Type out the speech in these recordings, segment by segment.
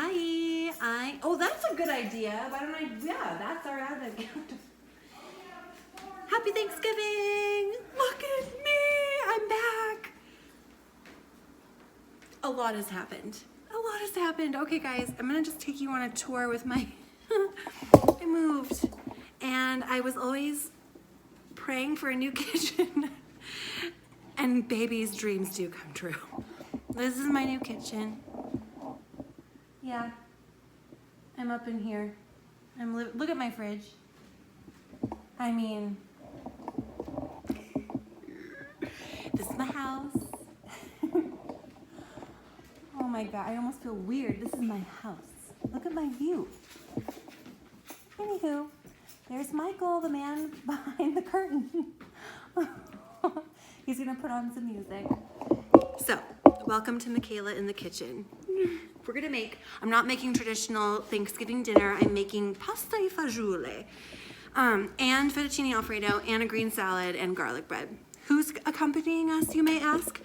Hi, oh, that's a good idea. Why don't I, yeah, that's our advent calendar. Happy Thanksgiving! Look at me, I'm back. A lot has happened. A lot has happened. Okay, guys, I'm gonna just take you on a tour with my, I moved, and I was always praying for a new kitchen, and baby's dreams do come true. This is my new kitchen. Yeah, I'm up in here. Look at my fridge. I mean, this is my house. Oh my God, I almost feel weird. This is my house. Look at my view. Anywho, there's Michael, the man behind the curtain. He's gonna put on some music. So, welcome to Mikaela in the kitchen. We're gonna make, I'm not making traditional Thanksgiving dinner, I'm making pasta e fagioli, and fettuccine alfredo, and a green salad, and garlic bread. Who's accompanying us, you may ask?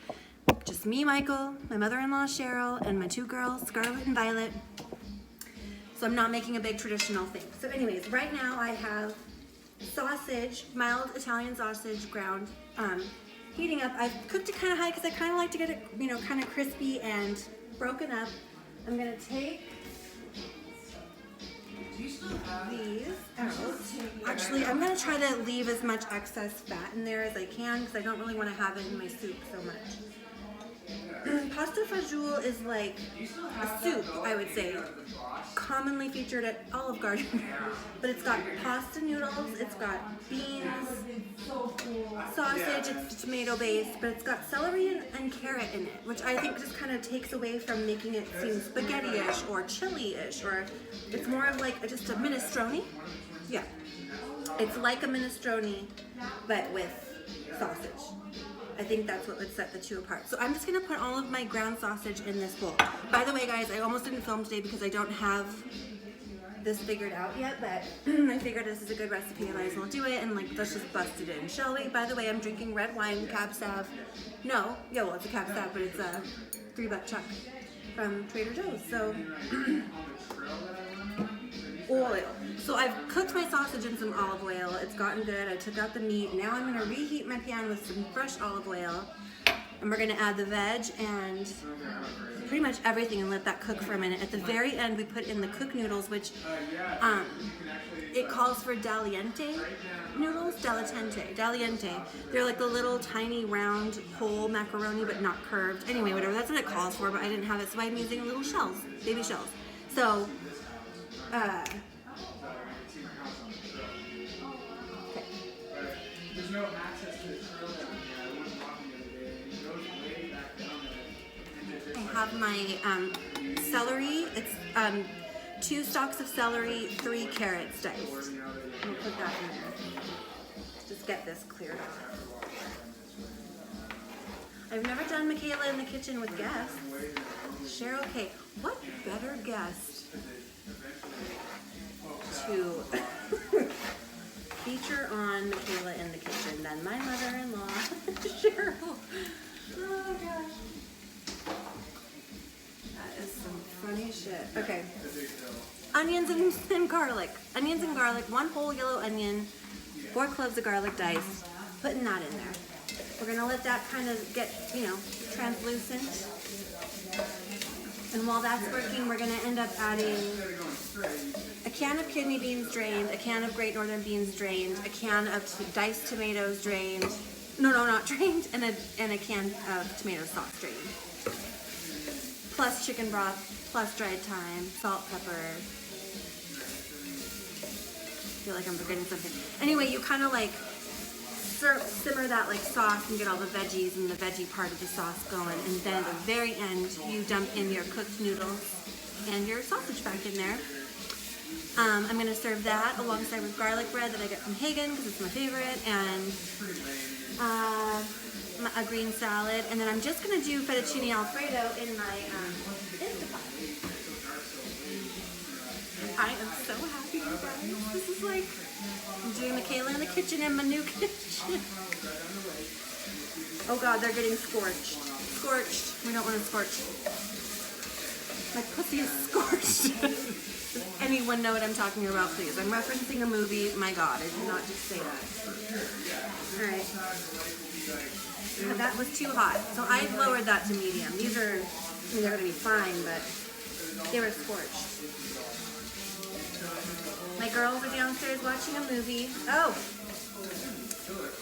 Just me, Michael, my mother-in-law, Cheryl, and my two girls, Scarlett and Violet. So I'm not making a big traditional thing. So anyways, right now I have sausage, mild Italian sausage, ground, heating up. I've cooked it kind of high because I kind of like to get it, you know, kind of crispy and broken up. I'm gonna take these out. Actually, I'm gonna try to leave as much excess fat in there as I can because I don't really want to have it in my soup so much. Pasta fagioli is like a soup, I would say, commonly featured at Olive Garden, but it's got pasta noodles, it's got beans, sausage, it's tomato based, but it's got celery and carrot in it, which I think just kind of takes away from making it seem spaghetti-ish or chili-ish, or it's more of like just a minestrone. Yeah, it's like a minestrone, but with sausage. I think that's what would set the two apart. So I'm just gonna put all of my ground sausage in this bowl. By the way, guys, I almost didn't film today because I don't have this figured out yet, but I figured this is a good recipe and I might as well do it, and like, let's just bust it in, shall we? By the way, I'm drinking red wine, Cab Sav. No, yeah, well, it's a Cab Sav, but it's a 3-buck chuck from Trader Joe's, so. Oil. So I've cooked my sausage in some olive oil. It's gotten good. I took out the meat. Now I'm gonna reheat my pan with some fresh olive oil. And we're gonna add the veg and pretty much everything and let that cook for a minute. At the very end, we put in the cooked noodles, which it calls for daliente noodles, daliente. They're like the little tiny round whole macaroni, but not curved. Anyway, whatever, that's what it calls for, but I didn't have it, so I'm using little shells, baby shells. So, okay. There's no access to the trail down here. I wasn't walking the other day. It goes way back down there. I have my celery. It's 2 stalks of celery, 3 carrots diced. I'm gonna put that in there. Just get this cleared off. I've never done Mikaela in the kitchen with guests. Cheryl, okay, what better guest to feature on Mikaela in the kitchen than my mother-in-law, Cheryl. Oh gosh. That is some funny shit. Okay. Onions and garlic. Onions and garlic, 1 whole yellow onion, 4 cloves of garlic diced. Putting that in there. We're gonna let that kind of get, you know, translucent. And while that's working, we're gonna end up adding a can of kidney beans drained, a can of Great Northern beans drained, a can of diced tomatoes drained, no, not drained, and a can of tomato sauce drained. Plus chicken broth, plus dried thyme, salt, pepper. I feel like I'm forgetting something. Anyway, you kind of like simmer that like sauce and get all the veggies and the veggie part of the sauce going, and then at the very end you dump in your cooked noodles and your sausage back in there. I'm going to serve that alongside with garlic bread that I get from Hagen because it's my favorite, and a green salad, and then I'm just going to do fettuccine alfredo in my Instapot. I am so happy, you guys. This is like, I'm doing Mikaela in the kitchen in my new kitchen. Oh God, they're getting scorched. Scorched. We don't want to scorch. My pussy is scorched. Does anyone know what I'm talking about, please? I'm referencing a movie. My God, I did not just say that. Alright. That was too hot. So I lowered that to medium. These are, I mean, they're going to be fine, but they were scorched. My girls are downstairs watching a movie. Oh!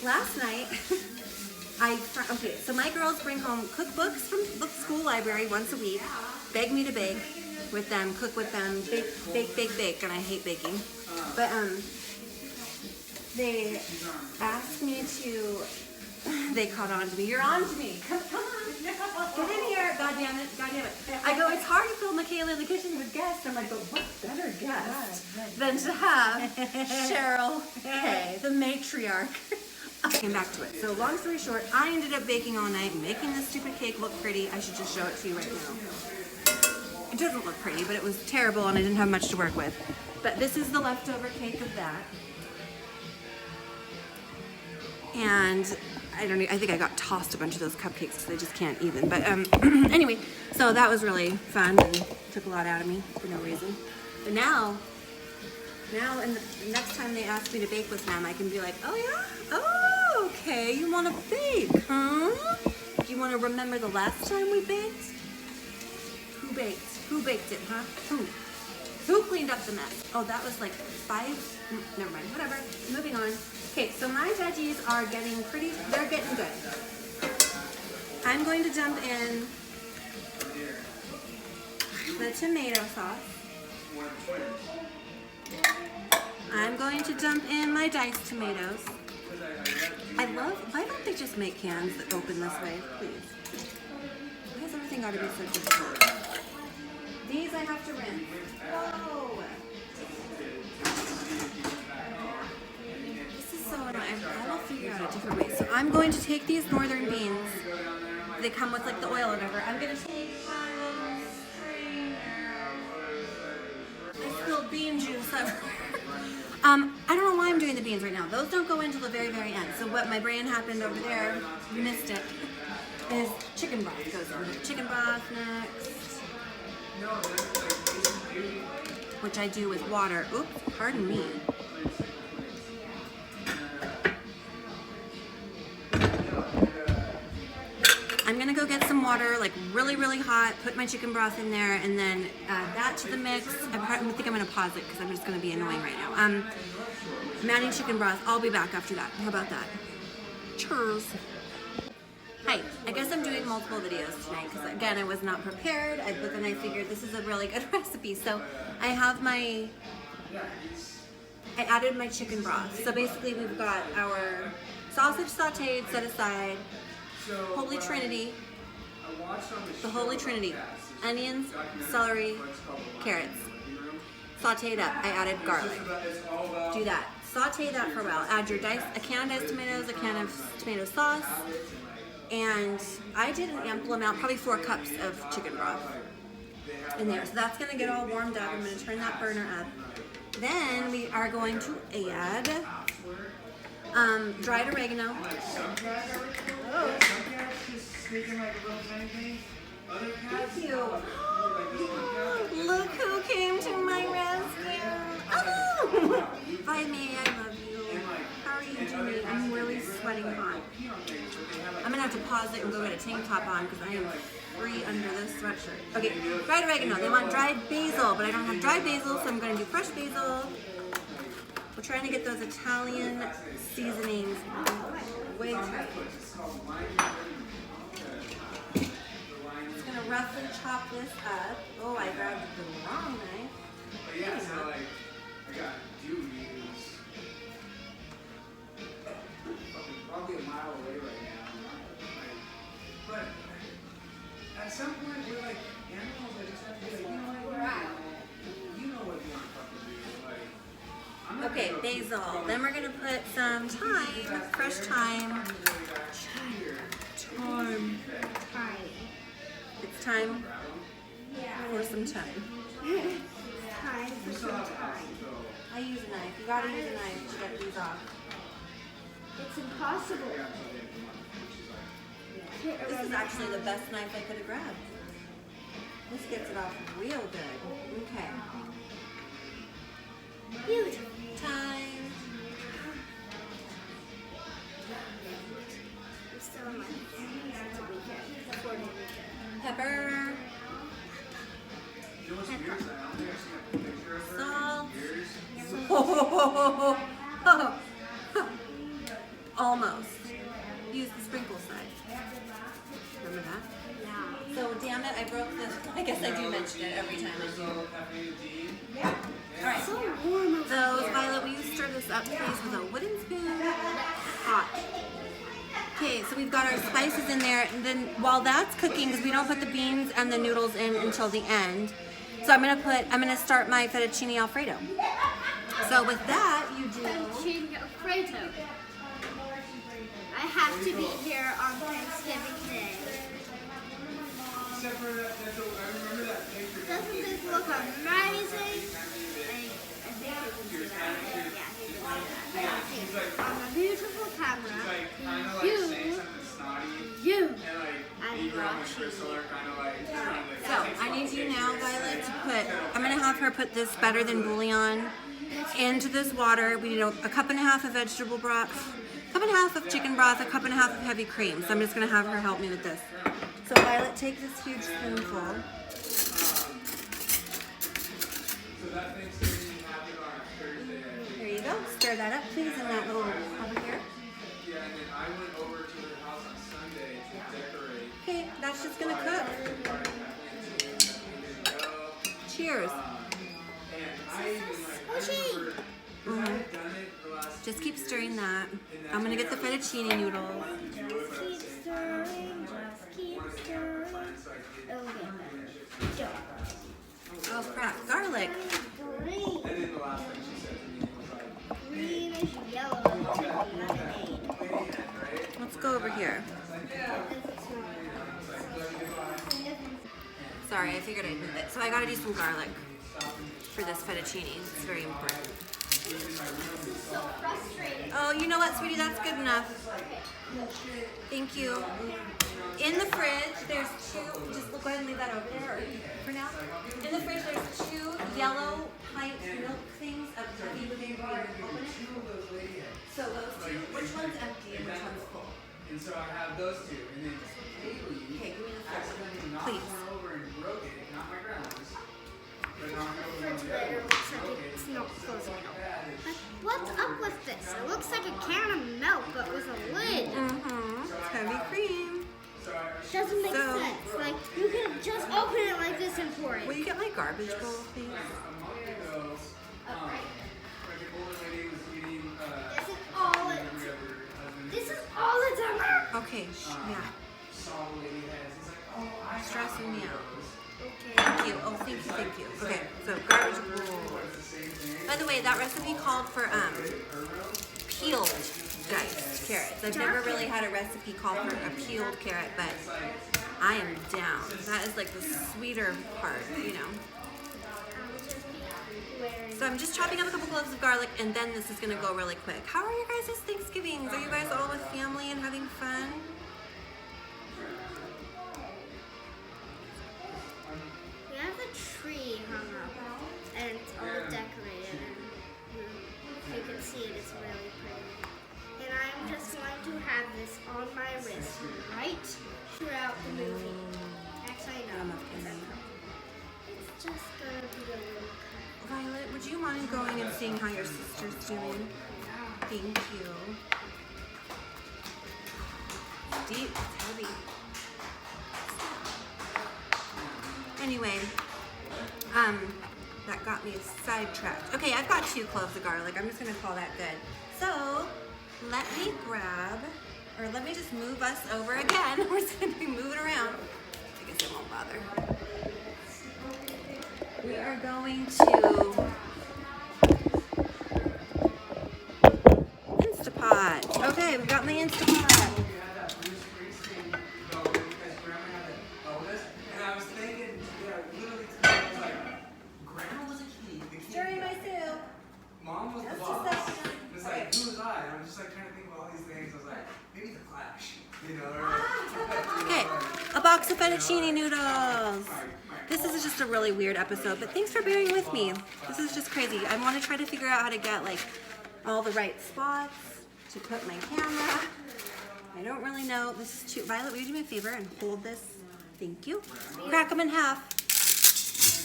Last night, okay, so my girls bring home cookbooks from the school library once a week, beg me to bake with them, cook with them, bake, and I hate baking. But they asked me to, they caught on to me. You're on to me. Come on. Get in here. God damn it. I go, it's hard to film Mikaela in the kitchen with guests. I'm like, but what better guest than to have Cheryl Kay, the matriarch. Came back to it. So long story short, I ended up baking all night, making this stupid cake look pretty. I should just show it to you right now. It doesn't look pretty, but it was terrible and I didn't have much to work with. But this is the leftover cake of that. And I think I got tossed a bunch of those cupcakes because I just can't even. But anyway, so that was really fun and took a lot out of me for no reason. But now and the next time they ask me to bake with them, I can be like, oh yeah? Oh, okay, you want to bake, huh? Do you want to remember the last time we baked? Who baked? Who baked it, huh? Who cleaned up the mess? Oh, that was like 5, never mind, whatever, moving on. Okay, so my veggies are getting pretty, they're getting good. I'm going to dump in the tomato sauce. I'm going to dump in my diced tomatoes. Why don't they just make cans that open this way, please? Why has everything got to be so difficult? These I have to rinse. Whoa! This is so annoying. I will figure out a different way. So I'm going to take these northern beans. They come with like the oil or whatever. I'm going to take I spilled bean juice everywhere. I don't know why I'm doing the beans right now. Those don't go until the very, very end. So what my brain happened over there, you missed it, is chicken broth goes in. Chicken broth next. Which I do with water. Oops, pardon me. I'm gonna go get some water, like really, really hot, put my chicken broth in there, and then add that to the mix. I think I'm gonna pause it because I'm just gonna be annoying right now. I'm adding chicken broth. I'll be back after that. How about that? Cheers. Hi, I guess I'm doing multiple videos tonight because again, I was not prepared, but then I figured this is a really good recipe. So I added my chicken broth. So basically we've got our sausage sauteed, set aside, Holy Trinity, the Holy Trinity, onions, celery, carrots, sauteed up. I added garlic. Do that. Saute that for a while. Add your a can of diced tomatoes, a can of tomato sauce, and I did an ample amount, probably 4 cups of chicken broth in there. So that's gonna get all warmed up. I'm gonna turn that burner up. Then we are going to add dried oregano. Oh. Thank you. Look who came to my rescue. Oh! Bye, May, I love you. How are you doing? I'm really sweating hot. I'm gonna have to pause it and go get a tank top on because I am free under this sweatshirt. Okay, dried oregano. They want dried basil, but I don't have dried basil, so I'm gonna do fresh basil. We're trying to get those Italian seasonings way tight. Just gonna roughly chop this up. Oh, I grabbed the wrong knife. Yeah, so like, I got duties. Probably a mile away right now. But at some point, we're like animals. I just have to be like, you know what, we're out. You know what you want to fucking do. Like, okay, basil. Then we're gonna put some thyme, fresh thyme. It's time for some thyme. Time for some thyme. I use a knife. You gotta use a knife to get these off. It's impossible. This is actually the best knife I could have grabbed. This gets it off real good. Okay. Huge. Time. I'm still on my pajamas. It's a weekend. It's a 4-day weekend. Pepper. You know what's weird is I don't think I've seen a picture of her Salt. in years. Almost. Use the sprinkle side. Remember that? Yeah. So damn it, I broke this. I guess I do mention it every time I do. Caffeine D. Alright. So warm over So Violet, will you stir this up please with a wooden spoon? Hot. Okay, so we've got our spices in there, and then while that's cooking, because we don't put the beans and the noodles in until the end. So I'm gonna start my fettuccine Alfredo. So with that, you do. Fettuccine Alfredo. I have to be here on Thanksgiving Day. Except for that, I remember that picture. Doesn't this look amazing? I think you can see that. Yeah, on the beautiful camera, Like, kind of like saying something snotty. you, And like, and Ibra and watching. Crystal are kind of like trying to So I need you now, Violet, to put. I'm gonna have her put this better than bouillon into this water. We need a cup and a half of vegetable broth, a cup and a half of chicken broth, a cup and a half of heavy cream. So I'm just gonna have her help me with this. So Violet, take this huge spoonful. So that Thanksgiving happened on Thursday, I think. There you go. Stir that up, please, in that little over here. Yeah, and then I went over to her house on Sunday to decorate. Okay, that's just gonna cook. Cheers. And I even like, I remember, 'cause I had done it the last Just keep stirring that. I'm gonna get the fettuccine noodles. Keep stirring, just keep stirring. Okay. Oh crap, garlic. Green. And then the last thing she said to me was like, Greenish yellow lemonade. Let's go over here. Sorry, I figured I'd move it. So I gotta do some garlic for this fettuccine. It's very important. So frustrating. Oh, you know what, sweetie? That's good enough. Thank you. In the fridge, there's two. Just go ahead and leave that over there for now. In the fridge, there's two yellow pint milk things of turkey within water. Open it. So those two. Which one's empty and which one's full? and so I have those two, and then Haley Okay, give me the accidentally knocked Please. one over and broke it, not my grandma's. But knocked over one of the Refrigerator others, looks like broke it. it's not closing out. Bad as Like, what's up with this? It looks like a can of milk, but with a lid. Mm-hmm. It's heavy cream. So I Doesn't make So- sense. Like, you could just open it like this and pour Will it. you get my garbage bowl, please? a month ago, like an older lady was eating This is all it. every other husband. This is all it's ever. Okay, yeah. Saw the lady has. He's like, oh, I Stressing me out. Okay. Thank you. Oh, thank you, thank you. Okay, so garbage bowl. It's the same thing. By the way, that recipe called for peeled diced carrots. I've never really had a recipe call for a peeled carrot, but I am down. That is like the sweeter part, you know. So I'm just chopping up a couple cloves of garlic, and then this is gonna go really quick. How are your guys' Thanksgivings? Are you guys all with family and having fun? We have a tree hung up, and it's all decorated, and you can see it, it's really pretty. And I'm just going to have this on my wrist right throughout the movie. Actually, no. It's just gonna be a little cut. Violet, would you mind going and seeing how your sister's doing? Thank you. Deep, it's heavy. Anyway, that got me sidetracked. Okay, I've got 2 cloves of garlic. I'm just gonna call that good. So, let me grab, or let me just move us over again. We're just gonna be moving around. I guess it won't bother. We are going to Instapot. Okay, we've got my Instapot. We had that Bruce Springsteen though, because Grandma had that Otis, and I was thinking, literally today, I was like, Grandma was a key. The key. Stirring my soup. Mom was the Just a boss. second. It's like, who was I? And I'm just like trying to think of all these things. I was like, maybe the Clash, you know? Or, Okay, a box of fettuccine noodles. This is is just a really weird episode, but thanks for bearing with me. This is just crazy. I want to try to figure out how to get like all the right spots to put my camera. I don't really know. This is too. Violet, will you do me a favor and hold this? Thank you. Crack them in half.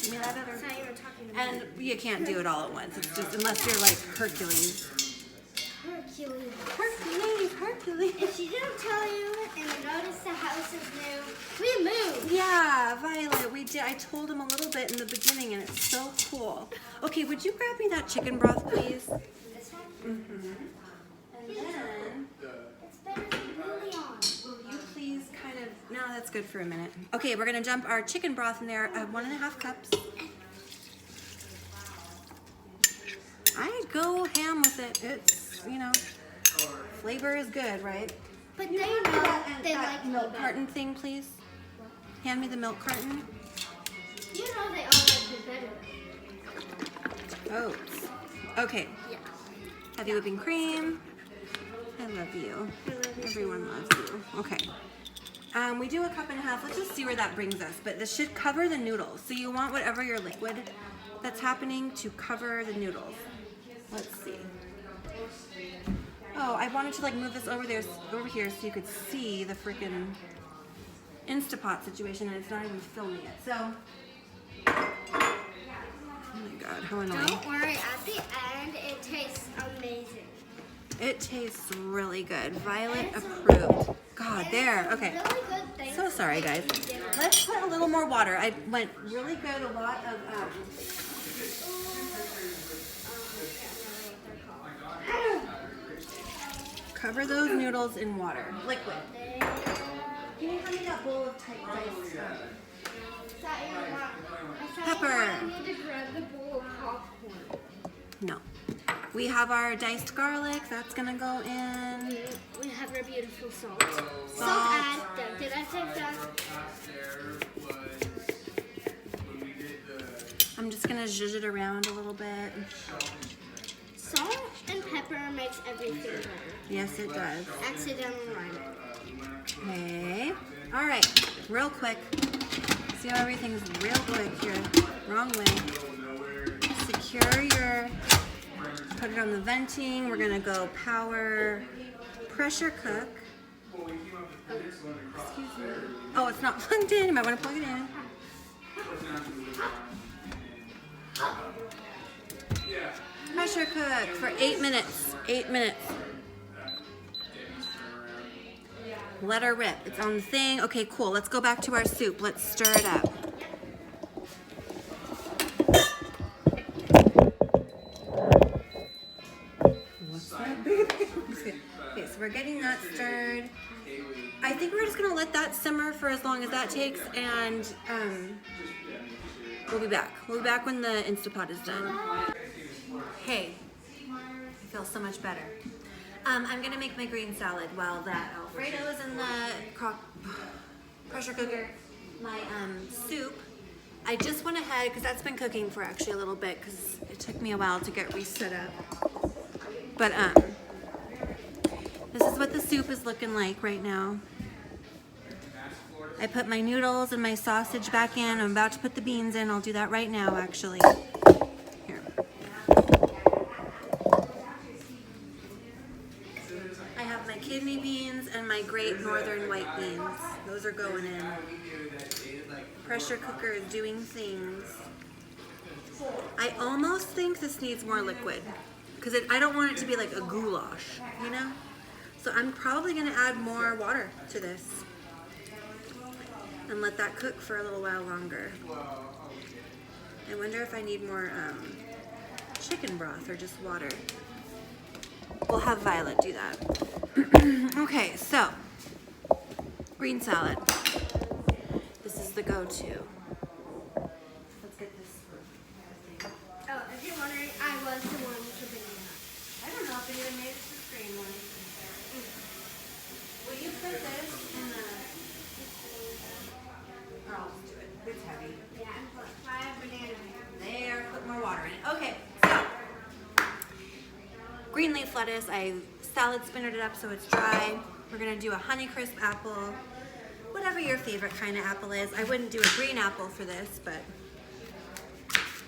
Give me that other. So you were talking about And you can't do it all at once. It's just unless you're like Hercules. Hercules. Hercules. If she didn't tell you and you notice the house is new, we moved. Yeah, Violet, we did. I told him a little bit in the beginning, and it's so cool. Okay, would you grab me that chicken broth, please? This one? Mm-hmm. And then, It's better than bouillon. will you please kind of? No, that's good for a minute. Okay, we're gonna dump our chicken broth in there. 1.5 cups. I'd go ham with it. It's, you know, flavor is good, right? But they know they like me milk better. carton thing, please. Hand me the milk carton. You know they all like me better. Oats. Okay. Yeah. Heavy whipping cream. I love you. I love you. Everyone loves you. Okay. We do 1.5 cups. Let's just see where that brings us. But this should cover the noodles. So you want whatever your liquid that's happening to cover the noodles. Let's see. Oh, I wanted to like move this over here so you could see the freaking Instapot situation, and it's not even filming it. So, oh my God, how annoying! Don't worry, at the end it tastes amazing. It tastes really good. Violet And it's approved. God, And there. it's Okay. Really good thing. So sorry, guys. Let's put a little more water. I went really good. A lot of. Cover those noodles in water, liquid. Can you hand me that bowl of tight rice? Pepper. I need to grab the bowl of popcorn. No. We have our diced garlic. That's gonna go in. We have our beautiful salt. Salt. Add. Did I take that? I'm just gonna zhuzh it around a little bit. Salt and pepper makes everything better. Yes, it does. Accidental rhyme. Okay. All right. Real quick. See how everything's real quick here. Wrong way. Secure your. Put it on the venting. We're gonna go power pressure cook. Excuse me. Oh, it's not plugged in. You might want to plug it in. Pressure cook for 8 minutes. 8 minutes. Let her rip. It's on the thing. Okay, cool. Let's go back to our soup. Let's stir it up. What's that, baby? Okay, so we're getting that stirred. I think we're just gonna let that simmer for as long as that takes, and we'll be back. We'll be back when the Instapot is done. Hey, I feel so much better. I'm gonna make my green salad while that Alfredo is in the pressure cooker. My soup, I just went ahead, because that's been cooking for actually a little bit, because it took me a while to get reset up. But this is what the soup is looking like right now. I put my noodles and my sausage back in. I'm about to put the beans in. I'll do that right now, actually. Here. I have my kidney beans and my Great Northern white beans. Those are going in. Pressure cooker is doing things. I almost think this needs more liquid, because I don't want it to be like a goulash, you know? So I'm probably gonna add more water to this and let that cook for a little while longer. I wonder if I need more chicken broth or just water. We'll have Violet do that. Okay, so green salad. This is the go-to. Let's get this thing. Oh, if you're wondering, I was the one to bring it up. I don't know if it even made it to the screen one. Will you put this in the... Oh, I'll just do it. It's heavy. Yeah, and put 5 bananas. There, put more water in it. Okay, so green leaf lettuce. I salad spinnered it up so it's dry. We're gonna do a Honeycrisp apple. Whatever your favorite kind of apple is. I wouldn't do a green apple for this, but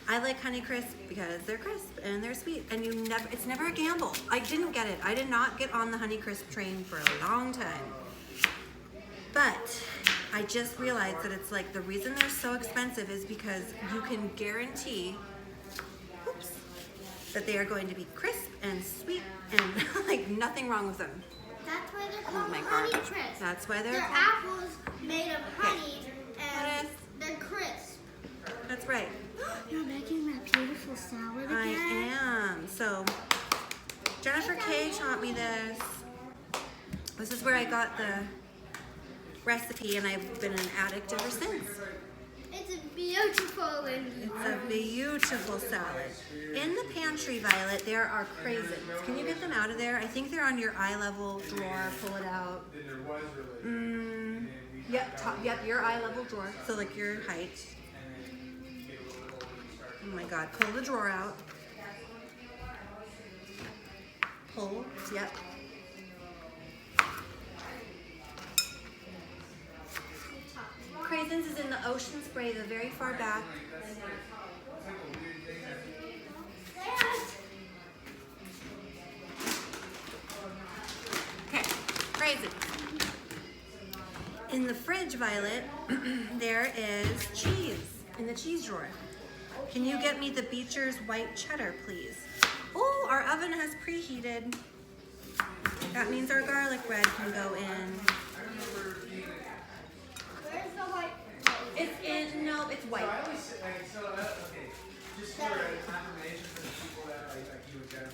I like Honeycrisp because they're crisp and they're sweet, and it's never a gamble. I didn't get it. I did not get on the Honeycrisp train for a long time. But I just realized that it's like the reason they're so expensive is because you can guarantee, oops, that they are going to be crisp and sweet and like nothing wrong with them. That's why they're Oh called my honey God. crisp. That's why they're They're apples made of honey and What is? they're crisp. That's right. You're making that beautiful salad again? I am. So Jennifer Kay taught me this. This is where I got the recipe, and I've been an addict ever since. It's beautiful and It's a beautiful salad. In the pantry, Violet, there are craisins. Can you get them out of there? I think they're on your eye level drawer. Pull it out. Yep, top, yep, your eye level drawer. So like your height. Oh my God, pull the drawer out. Pull, yep. Craisins is in the ocean spray, the very far back. Okay, craisins. In the fridge, Violet, there is cheese in the cheese drawer. Can you get me the Beecher's white cheddar, please? Oh, our oven has preheated. That means our garlic bread can go in. where's the white? It's in, no, it's white.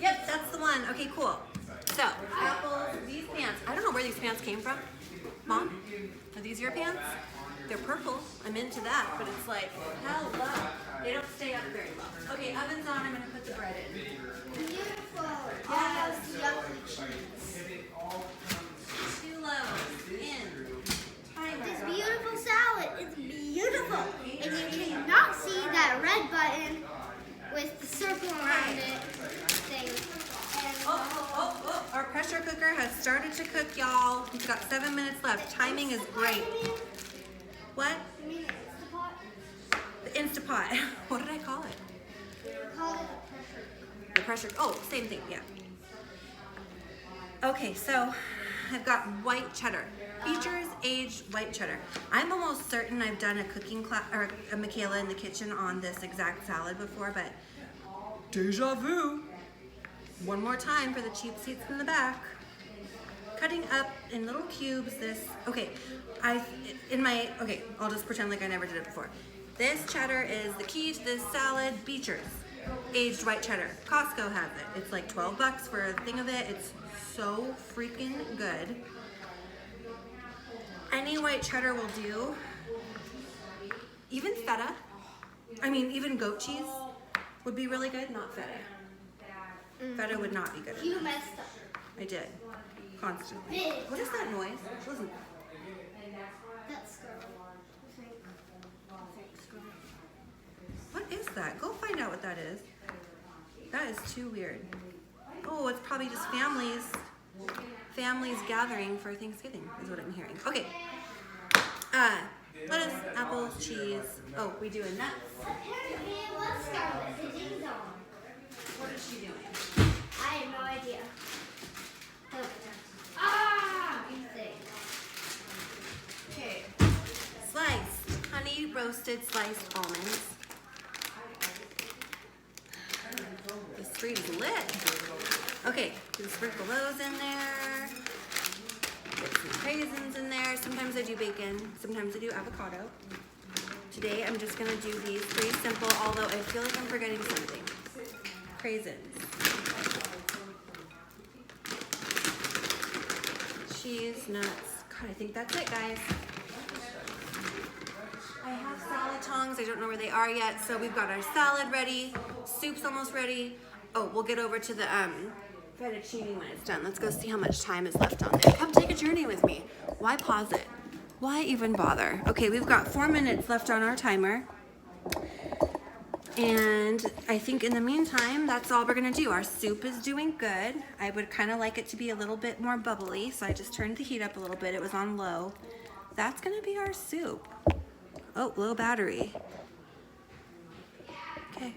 Yep, that's the one. Okay, cool. So, apples, these pants. I don't know where these pants came from. Mom, are these your pants? They're purple. I'm into that, but it's like, hello. They don't stay up very well. Okay, oven's on. I'm gonna put the bread in. Beautiful. Yes. Yucky cheese. Too low. In. Timer. This beautiful salad is beautiful. And you cannot see that red button with the circle around it thing. And Our pressure cooker has started to cook, y'all. We've got 7 minutes left. Timing is great. What? you mean the The Instapot. What did I call it? Instapot? Call it The pressure. Oh, same thing. Yeah. Okay, so I've got white cheddar. Beecher's aged white cheddar. I'm almost certain I've done a cooking class or a Mikaela in the kitchen on this exact salad before, but deja vu. One more time for the cheap seats in the back. Cutting up in little cubes this, okay, I'll just pretend like I never did it before. This cheddar is the key to this salad, Beecher's aged white cheddar. Costco has it. It's like 12 bucks for a thing of it. It's so freaking good. Any white cheddar will do. Even feta, even goat cheese would be really good, not feta. Feta would not be good. You messed up. I did. Constantly. Big. What is that noise? Listen. That's good. What is that? Go find out what that is. That is too weird. Oh, it's probably just families gathering for Thanksgiving is what I'm hearing. Okay. Lettuce, apples, cheese. Oh, we doing nuts. Apparently, let's start with the ding dong. What is she doing? I have no idea. Ah! Thing. Okay. Sliced, honey roasted sliced almonds. The street is lit. Okay, you sprinkle those in there. Get some raisins in there. Sometimes I do bacon. Sometimes I do avocado. Today I'm just gonna do these pretty simple, although I feel like I'm forgetting something. Raisins. Cheese, nuts. God, I think that's it, guys. I have salad tongs. I don't know where they are yet. So we've got our salad ready. Soup's almost ready. Oh, we'll get over to the fettuccine when it's done. Let's go see how much time is left on there. Come take a journey with me. Why pause it? Why even bother? Okay, we've got 4 minutes left on our timer. And I think in the meantime, that's all we're gonna do. Our soup is doing good. I would kind of like it to be a little bit more bubbly, so I just turned the heat up a little bit. It was on low. That's gonna be our soup. Oh, low battery. Okay.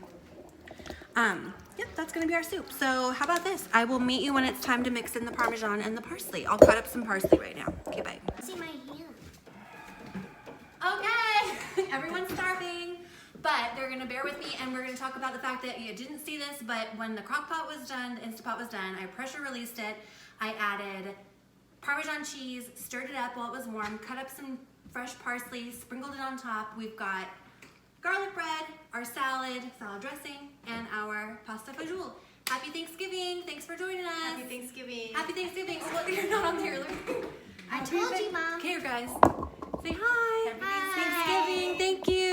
Yep, that's gonna be our soup. So how about this? I will meet you when it's time to mix in the Parmesan and the parsley. I'll cut up some parsley right now. Okay, bye. See my hand. Okay, everyone's starving, but they're gonna bear with me and we're gonna talk about the fact that you didn't see this, but when the crock pot was done, the Instant Pot was done, I pressure released it. I added Parmesan cheese, stirred it up while it was warm, cut up some fresh parsley, sprinkled it on top. We've got garlic bread, our salad dressing, and our pasta fagioli. Happy Thanksgiving! Thanks for joining us. Happy Thanksgiving. Happy Thanksgiving. So look, you're not on there. Look. I told you, Mom. Okay, guys. Say hi. Happy Hi. Thanksgiving. Thank you.